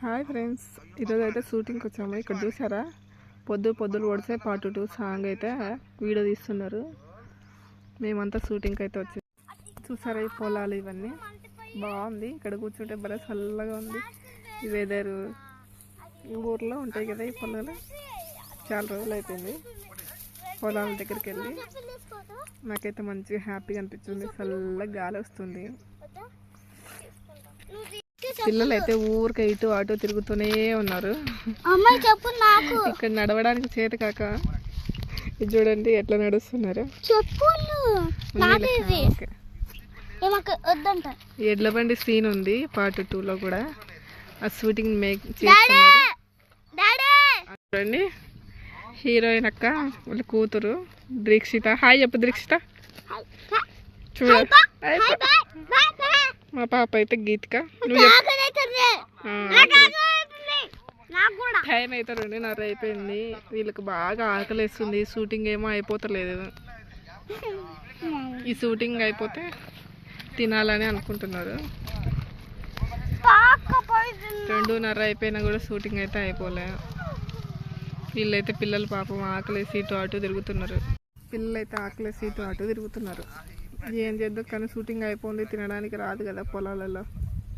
Hi friends, ఈరోజు అయితే షూటింగ్కి వచ్చాము. ఇక్కడ చూసారా, పొద్దులు పొడిసే పార్ట్ 2 సాంగ్ అయితే వీడియో తీస్తున్నారు. మేమంతా షూటింగ్కి అయితే వచ్చాము. చూసారా ఈ పొలాలు ఇవన్నీ బాగుంది. ఇక్కడ కూర్చుంటే భలే చల్లగా ఉంది. ఈ వెదర్ ఊర్లో ఉంటాయి కదా ఈ పొలాలు. చాలా రోజులు అయిపోయింది పొలాల దగ్గరికి వెళ్ళి. నాకైతే మంచిగా హ్యాపీగా అనిపించింది. చల్లగా గాలి వస్తుంది. పిల్లలు అయితే ఊరికే ఇటు అటు తిరుగుతూనే ఉన్నారు. ఇక్కడ నడవడానికి చేతి కాక ఇది చూడండి ఎట్లా నడుస్తున్నారు. ఎడ్ల బండి సీన్ ఉంది పార్ట్ 2లో కూడా. ఆ షూటింగ్ మేక్ చేస్తున్నారు. చూడండి హీరోయిన్ అక్క వాళ్ళ కూతురు దీక్షిత. హాయ్ చెప్పు దీక్షిత. చూడండి మా పాప అయితే గీతిక. టైం అయితే 2:30 అయిపోయింది. వీళ్ళకి బాగా ఆకలిస్తుంది. షూటింగ్ ఏమో అయిపోతలేదు. ఈ షూటింగ్ అయిపోతే తినాలని అనుకుంటున్నారు. 2:30 అయిపోయినా కూడా షూటింగ్ అయితే అయిపోలే. వీళ్ళైతే పిల్లలు పాపం ఆకలేసి ఇటు అటు తిరుగుతున్నారు. పిల్లలైతే ఆకలేసి ఇటు అటు తిరుగుతున్నారు. ఏం చేద్దాం కానీ షూటింగ్ అయిపోయింది. తినడానికి రాదు కదా పొలాలలో.